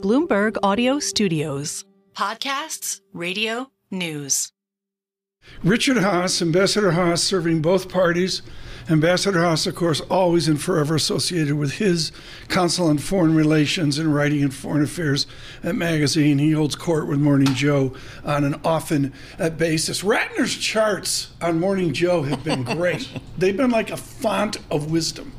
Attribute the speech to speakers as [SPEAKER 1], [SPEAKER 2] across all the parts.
[SPEAKER 1] Bloomberg Audio Studios. Podcasts, radio, news.
[SPEAKER 2] Richard Haass, Ambassador Haass, serving both parties. Ambassador Haass, of course, always and forever associated with his Council on Foreign Relations and writing in Foreign Affairs magazine. He holds court with Morning Joe on an often basis. Ratner's charts on Morning Joe have been great. They've been like a font of wisdom.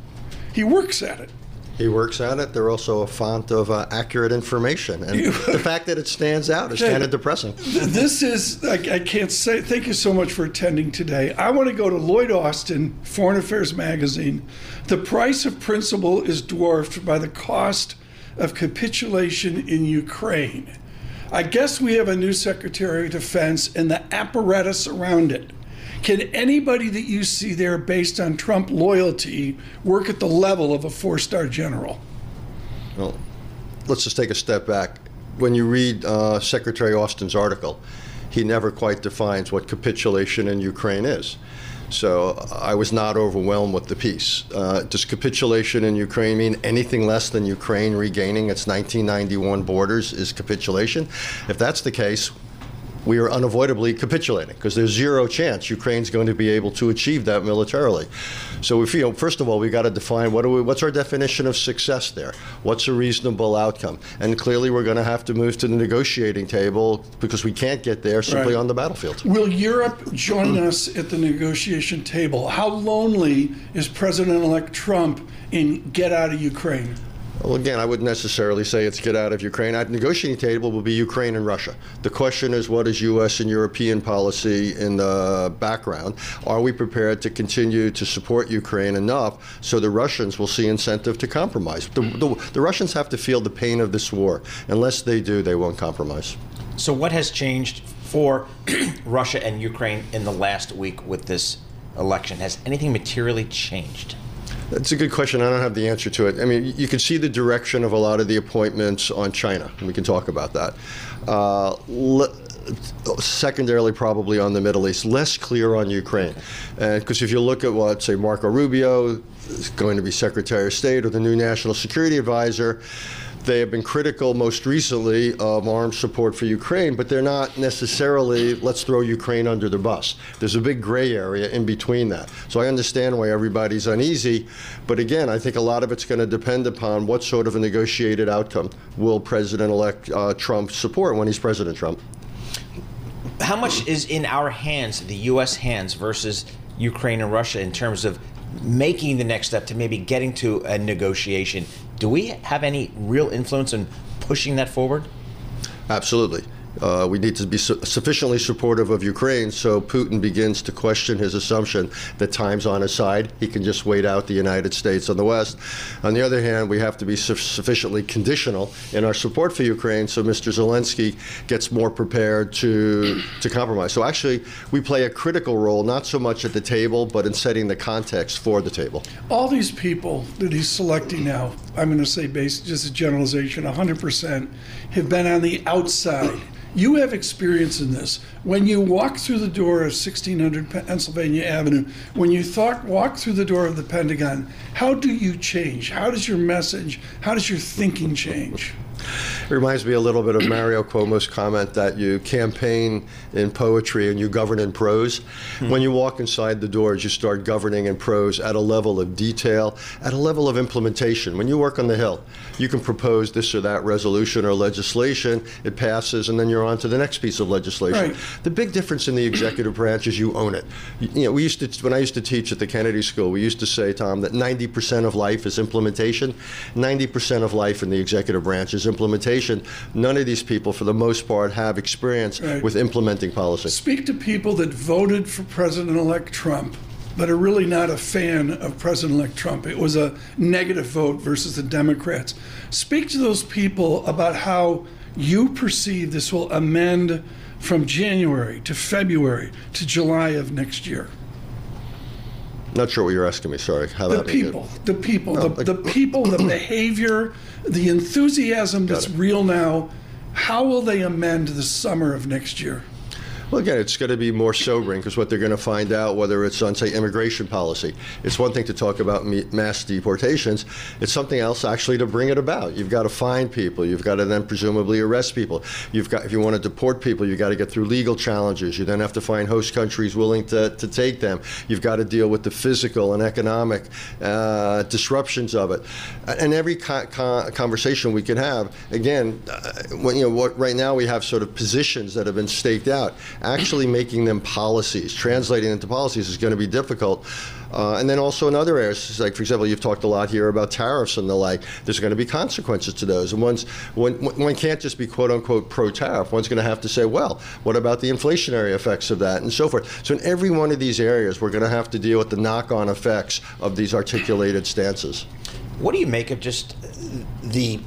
[SPEAKER 2] He works at it.
[SPEAKER 3] He works at it. They're also a font of accurate information. And the fact that it stands out is kind of depressing.
[SPEAKER 2] This is, I can't say, thank you so much for attending today. I want to go to Lloyd Austin, Foreign Affairs magazine. The price of principle is dwarfed by the cost of capitulation in Ukraine. I guess we have a new Secretary of Defense and the apparatus around it. Can anybody that you see there based on Trump loyalty work at the level of a four-star general?
[SPEAKER 3] Well, let's just take a step back. When you read Secretary Austin's article, he never quite defines what capitulation in Ukraine is. So I was not overwhelmed with the piece. Does capitulation in Ukraine mean anything less than Ukraine regaining its 1991 borders is capitulation? If that's the case, we are unavoidably capitulating because there's zero chance Ukraine's going to be able to achieve that militarily. So we feel, first of all, we got to define what's our definition of success there? What's a reasonable outcome? And clearly we're going to have to move to the negotiating table because we can't get there simply on the battlefield.
[SPEAKER 2] Will Europe join us at the negotiation table? How lonely is President-elect Trump in get out of Ukraine?
[SPEAKER 3] Well, again, I wouldn't necessarily say it's get out of Ukraine. At the negotiating table will be Ukraine and Russia. The question is, what is U.S. and European policy in the background? Are we prepared to continue to support Ukraine enough so the Russians will see incentive to compromise? The Russians have to feel the pain of this war. Unless they do, they won't compromise.
[SPEAKER 4] So what has changed for Russia and Ukraine in the last week with this election? Has anything materially changed?
[SPEAKER 3] That's a good question. I don't have the answer to it. I mean, you can see the direction of a lot of the appointments on China, and we can talk about that. Secondarily, probably on the Middle East, less clear on Ukraine. Because if you look at what, say, Marco Rubio is going to be Secretary of State or the new National Security Advisor, they have been critical most recently of armed support for Ukraine, but they're not necessarily, let's throw Ukraine under the bus. There's a big gray area in between that. So I understand why everybody's uneasy, but again, I think a lot of it's going to depend upon what sort of a negotiated outcome will President-elect Trump support when he's President Trump.
[SPEAKER 4] How much is in our hands, the U.S. hands, versus Ukraine and Russia in terms of making the next step to maybe getting to a negotiation? Do we have any real influence in pushing that forward?
[SPEAKER 3] Absolutely. We need to be sufficiently supportive of Ukraine so Putin begins to question his assumption that time's on his side. He can just wait out the United States on the West. On the other hand, we have to be sufficiently conditional in our support for Ukraine so Mr. Zelensky gets more prepared to compromise. So actually, we play a critical role, not so much at the table, but in setting the context for the table.
[SPEAKER 2] All these people that he's selecting now, I'm going to say based just a generalization, 100% have been on the outside. You have experience in this. When you walk through the door of 1600 Pennsylvania Avenue, when you walk through the door of the Pentagon, how do you change? How does your message, how does your thinking change?
[SPEAKER 3] It reminds me a little bit of Mario Cuomo's comment that you campaign in poetry and you govern in prose. When you walk inside the doors, you start governing in prose at a level of detail, at a level of implementation. When you work on the Hill, you can propose this or that resolution or legislation, it passes, and then you're on to the next piece of legislation.
[SPEAKER 2] Right.
[SPEAKER 3] The big difference in the executive branch is you own it. You know, when I used to teach at the Kennedy School, we used to say, Tom, that 90% of life is implementation, 90% of life in the executive branch is implementation. None of these people, for the most part, have experience with implementing policy.
[SPEAKER 2] Speak to people that voted for President-elect Trump but are really not a fan of President-elect Trump. It was a negative vote versus the Democrats. Speak to those people about how you perceive this will amend from January to February to July of next year.
[SPEAKER 3] Not sure what you're asking me, sorry.
[SPEAKER 2] The people, the behavior, the enthusiasm that's real now, how will they amend the summer of next year?
[SPEAKER 3] Well, again, it's going to be more sobering because what they're going to find out, whether it's on, say, immigration policy, it's one thing to talk about mass deportations. It's something else actually to bring it about. You've got to find people. You've got to then presumably arrest people. If you want to deport people, you've got to get through legal challenges. You then have to find host countries willing to take them. You've got to deal with the physical and economic disruptions of it. And every conversation we can have, again, right now we have sort of positions that have been staked out. Actually making them policies, translating into policies is going to be difficult. And then also in other areas, like, for example, you've talked a lot here about tariffs and the like. There's going to be consequences to those. And one can't just be, quote unquote, pro-tariff. One's going to have to say, well, what about the inflationary effects of that and so forth? So in every one of these areas, we're going to have to deal with the knock-on effects of these articulated stances.
[SPEAKER 4] What do you make of just the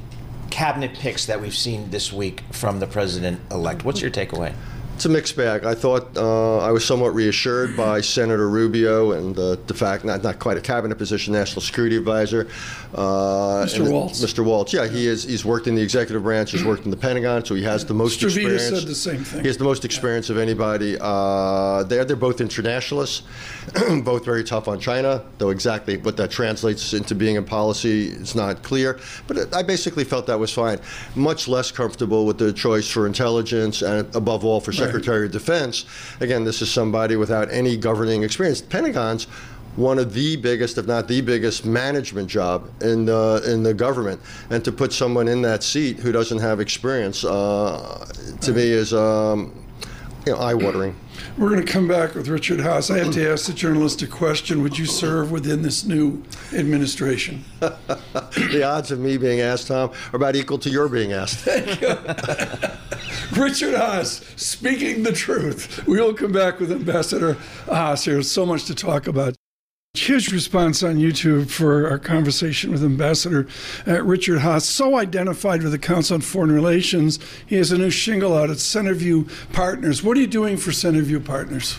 [SPEAKER 4] cabinet picks that we've seen this week from the president-elect? What's your takeaway?
[SPEAKER 3] It's a mixed bag. I thought I was somewhat reassured by Senator Rubio and the fact, not quite a cabinet position, National Security Advisor.
[SPEAKER 2] Mr. Waltz.
[SPEAKER 3] Mr. Waltz, yeah, he's worked in the executive branch, he's worked in the Pentagon, so he has the most experience.
[SPEAKER 2] Vita said the same thing.
[SPEAKER 3] He has the most experience of anybody. They're both internationalists, both very tough on China, though exactly what that translates into being in policy is not clear. But I basically felt that was fine. Much less comfortable with the choice for intelligence and, above all, for Secretary of Defense. Again, this is somebody without any governing experience. The Pentagon's one of the biggest, if not the biggest, management job in the government, and to put someone in that seat who doesn't have experience, to me, is eye-watering.
[SPEAKER 2] We're going to come back with Richard Haass. I have to ask the journalist a question. Would you serve within this new administration?
[SPEAKER 3] The odds of me being asked, Tom, are about equal to your being asked.
[SPEAKER 2] Thank you. Richard Haass, speaking the truth. We will come back with Ambassador Haass here. So much to talk about. Huge response on YouTube for our conversation with Ambassador Richard Haass. So identified with the Council on Foreign Relations, he has a new shingle out at Centerview Partners. What are you doing for Centerview Partners?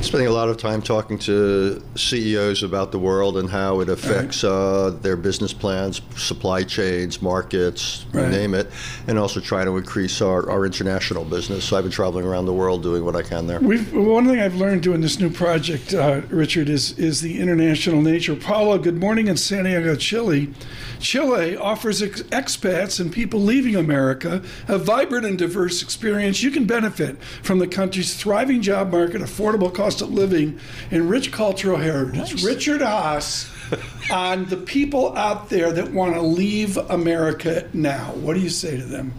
[SPEAKER 3] Spending a lot of time talking to CEOs about the world and how it affects their business plans, supply chains, markets, you name it, and also trying to increase our international business. So I've been traveling around the world doing what I can there.
[SPEAKER 2] One thing I've learned doing this new project, Richard, is the international nature. Paula, good morning in Santiago, Chile. Chile offers expats and people leaving America a vibrant and diverse experience. You can benefit from the country's thriving job market, affordable cost of living, and rich cultural heritage. Nice. Richard Haass on the people out there that want to leave America now. What do you say to them?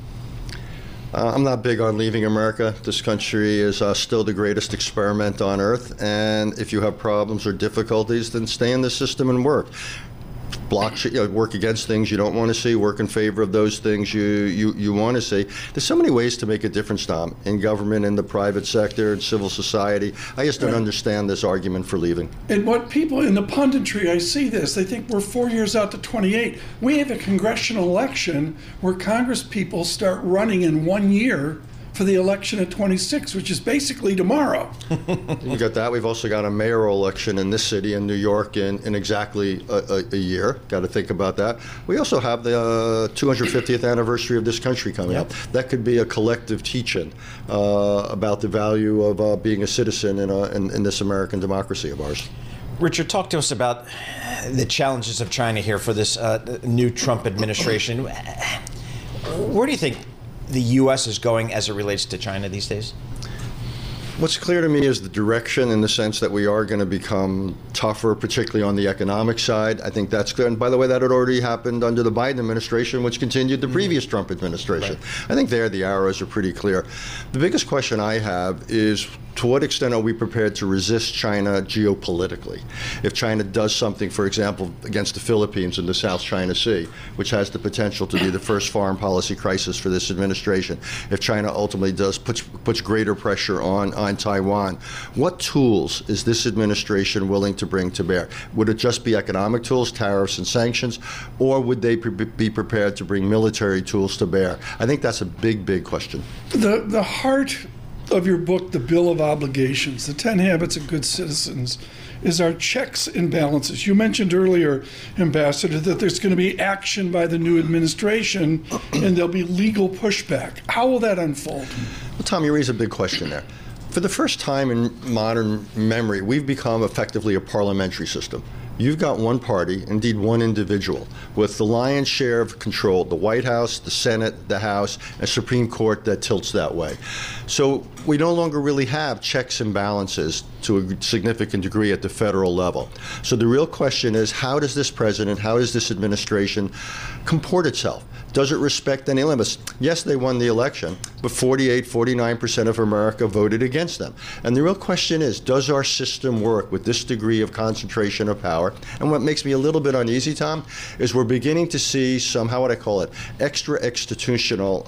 [SPEAKER 3] I'm not big on leaving America. This country is still the greatest experiment on earth, and if you have problems or difficulties, then stay in the system and work. Work against things you don't want to see, work in favor of those things you want to see. There's so many ways to make a difference, Tom, in government, in the private sector, in civil society. I just don't understand this argument for leaving.
[SPEAKER 2] And what people in the punditry, I see this, they think we're 4 years out to 28. We have a congressional election where Congress people start running in 1 year for the election at 26, which is basically tomorrow.
[SPEAKER 3] We got that. We've also got a mayoral election in this city in New York in exactly a year. Got to think about that. We also have the 250th anniversary of this country coming up. That could be a collective teach-in about the value of being a citizen in this American democracy of ours.
[SPEAKER 4] Richard, talk to us about the challenges of China here for this new Trump administration. Where do you think the U.S. is going as it relates to China these days?
[SPEAKER 3] What's clear to me is the direction, in the sense that we are going to become tougher, particularly on the economic side. I think that's clear. And by the way, that had already happened under the Biden administration, which continued the previous Trump administration. Right. I think there the arrows are pretty clear. The biggest question I have is, to what extent are we prepared to resist China geopolitically? If China does something, for example, against the Philippines in the South China Sea, which has the potential to be the first foreign policy crisis for this administration, if China ultimately puts greater pressure on Taiwan, what tools is this administration willing to bring to bear? Would it just be economic tools, tariffs and sanctions, or would they be prepared to bring military tools to bear? I think that's a big, big question.
[SPEAKER 2] The heart of your book, The Bill of Obligations, the 10 Habits of Good Citizens, is our checks and balances. You mentioned earlier, Ambassador, that there's going to be action by the new administration and there'll be legal pushback. How will that unfold?
[SPEAKER 3] Well, Tom, you raise a big question there. For the first time in modern memory, we've become effectively a parliamentary system. You've got one party, indeed one individual, with the lion's share of control, the White House, the Senate, the House, and Supreme Court that tilts that way. So we no longer really have checks and balances to a significant degree at the federal level. So the real question is, how does this president, how does this administration comport itself? Does it respect any limits? Yes, they won the election, but 49% of America voted against them. And the real question is, does our system work with this degree of concentration of power? And what makes me a little bit uneasy, Tom, is we're beginning to see some, how would I call it, extra institutional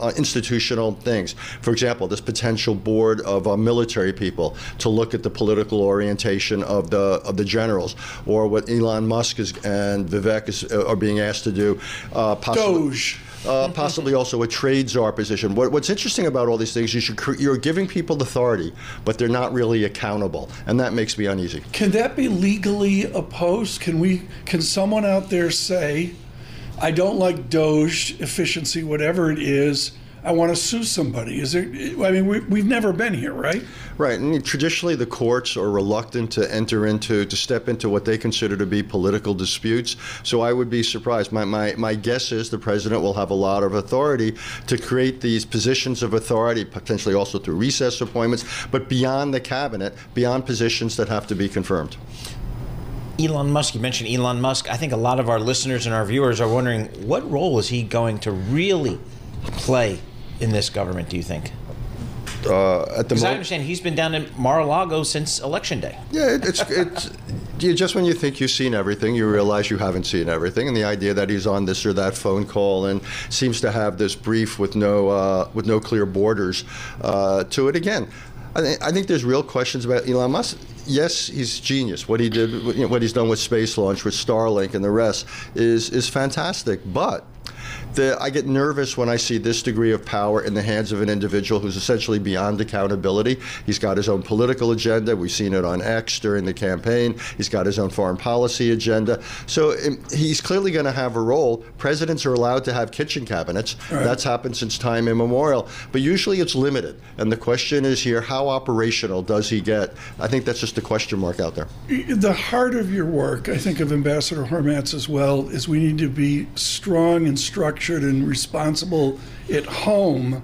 [SPEAKER 3] things. For example, this potential board of military people to look at the political orientation of the generals, or what Elon Musk and Vivek are being asked to do.
[SPEAKER 2] Doge.
[SPEAKER 3] Possibly also a trade czar position. What's interesting about all these things is you're giving people authority, but they're not really accountable, and that makes me uneasy.
[SPEAKER 2] Can that be legally opposed? Can someone out there say, I don't like Doge efficiency, whatever it is, I want to sue somebody? Is there? I mean, we've never been here, right?
[SPEAKER 3] Right. And traditionally, the courts are reluctant to step into what they consider to be political disputes. So I would be surprised. My guess is the president will have a lot of authority to create these positions of authority, potentially also through recess appointments, but beyond the cabinet, beyond positions that have to be confirmed.
[SPEAKER 4] Elon Musk, you mentioned Elon Musk. I think a lot of our listeners and our viewers are wondering, what role is he going to really play in this government, do you think? Because I understand he's been down in Mar-a-Lago since Election Day.
[SPEAKER 3] Yeah, it's just when you think you've seen everything, you realize you haven't seen everything. And the idea that he's on this or that phone call and seems to have this brief with no clear borders to it. Again, I think there's real questions about Elon Musk. Yes, he's genius. What he did, what he's done with space launch, with Starlink, and the rest is fantastic. But I get nervous when I see this degree of power in the hands of an individual who's essentially beyond accountability. He's got his own political agenda. We've seen it on X during the campaign. He's got his own foreign policy agenda. So he's clearly going to have a role. Presidents are allowed to have kitchen cabinets. Right. That's happened since time immemorial. But usually it's limited. And the question is here, how operational does he get? I think that's just a question mark out there.
[SPEAKER 2] The heart of your work, I think of Ambassador Haass as well, is we need to be strong and structured and responsible at home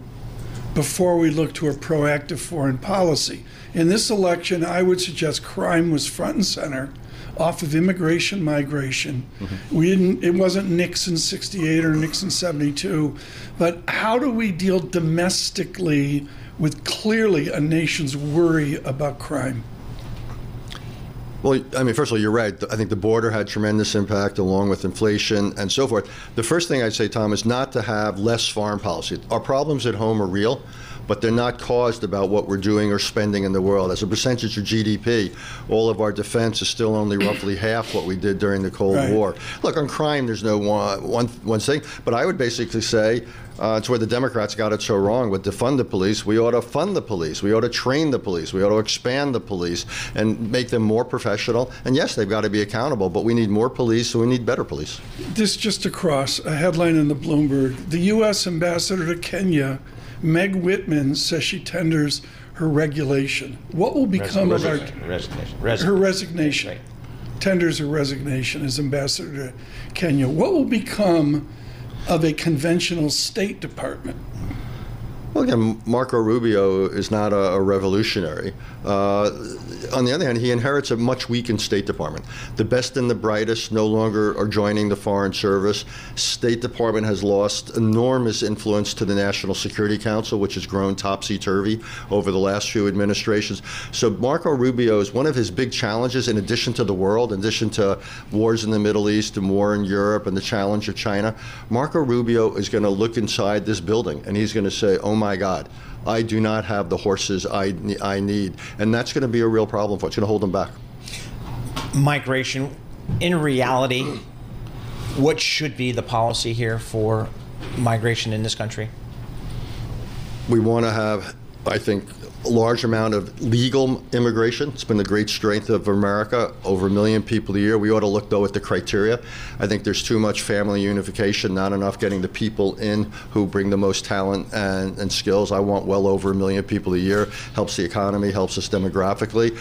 [SPEAKER 2] before we look to a proactive foreign policy. In this election, I would suggest crime was front and center, off of immigration, migration. Mm-hmm. It wasn't Nixon 68 or Nixon 72, but how do we deal domestically with clearly a nation's worry about crime?
[SPEAKER 3] Well, I mean, first of all, you're right. I think the border had tremendous impact along with inflation and so forth. The first thing I'd say, Tom, is not to have less foreign policy. Our problems at home are real, but they're not caused about what we're doing or spending in the world. As a percentage of GDP, all of our defense is still only roughly half what we did during the Cold War. Look, on crime, there's no one thing, but I would basically say it's where the Democrats got it so wrong with defund the police. We ought to fund the police. We ought to train the police. We ought to expand the police and make them more professional. And yes, they've got to be accountable, but we need more police, so we need better police.
[SPEAKER 2] This just across, a headline in the Bloomberg. The U.S. ambassador to Kenya, Meg Whitman, says she tenders her resignation. What will become of her resignation? Right. Tenders her resignation as ambassador to Kenya. What will become of a conventional State Department?
[SPEAKER 3] Well, again, Marco Rubio is not a revolutionary. On the other hand, he inherits a much weakened State Department. The best and the brightest no longer are joining the Foreign Service. State Department has lost enormous influence to the National Security Council, which has grown topsy-turvy over the last few administrations. So Marco Rubio is one of his big challenges, in addition to the world, in addition to wars in the Middle East and war in Europe and the challenge of China. Marco Rubio is going to look inside this building and he's going to say, oh my God, I do not have the horses I need. And that's going to be a real problem for us. It's going to hold them back.
[SPEAKER 4] Migration, in reality, what should be the policy here for migration in this country?
[SPEAKER 3] We want to have I think, a large amount of legal immigration. It's been the great strength of America, over 1 million people a year. We ought to look, though, at the criteria. I think there's too much family unification, not enough getting the people in who bring the most talent and skills. I want well over 1 million people a year. Helps the economy, helps us demographically.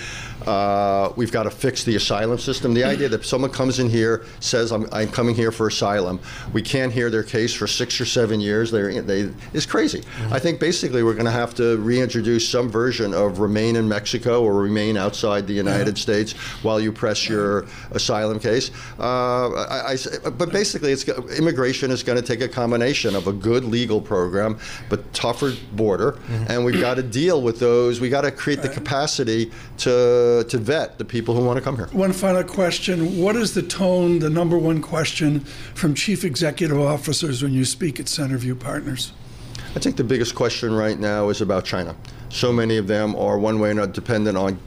[SPEAKER 3] We've got to fix the asylum system. The idea that someone comes in here, says, I'm coming here for asylum, we can't hear their case for 6 or 7 years, is crazy. I think basically we're going to have to reintroduce some version of remain in Mexico or remain outside the United States while you press your asylum case. But basically, immigration is going to take a combination of a good legal program, but tougher border, and we've got to deal with those. We've got to create the capacity to vet the people who want to come here.
[SPEAKER 2] One final question. What is the tone, the number one question from chief executive officers when you speak at Centerview Partners?
[SPEAKER 3] I think the biggest question right now is about China. So many of them are one way or another dependent on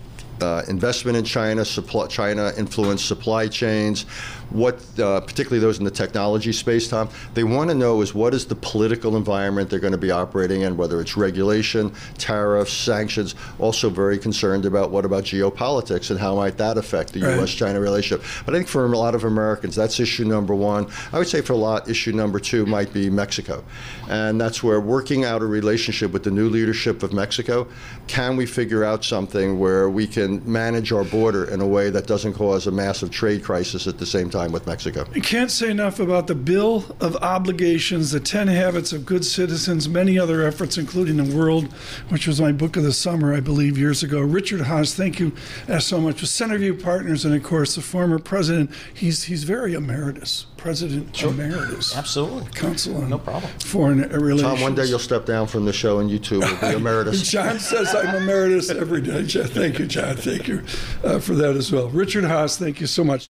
[SPEAKER 3] investment in China, China influenced supply chains. Particularly those in the technology space, Tom, they want to know is what is the political environment they're going to be operating in, whether it's regulation, tariffs, sanctions. Also very concerned about what about geopolitics and how might that affect the U.S.-China relationship. But I think for a lot of Americans, that's issue number one. I would say for a lot, issue number two might be Mexico. And that's where working out a relationship with the new leadership of Mexico, can we figure out something where we can manage our border in a way that doesn't cause a massive trade crisis at the same time with Mexico.
[SPEAKER 2] You can't say enough about the Bill of Obligations, the 10 Habits of Good Citizens, many other efforts, including The World, which was my book of the summer, I believe, years ago. Richard Haass, thank you so much. With Centerview Partners, and of course, the former president, he's very emeritus. President Emeritus.
[SPEAKER 4] Absolutely.
[SPEAKER 2] Council on
[SPEAKER 4] no problem.
[SPEAKER 2] Foreign Relations.
[SPEAKER 3] Tom, one day you'll step down from the show and you too will be emeritus.
[SPEAKER 2] John says I'm emeritus every day. Thank you, John. Thank you for that as well. Richard Haass, thank you so much.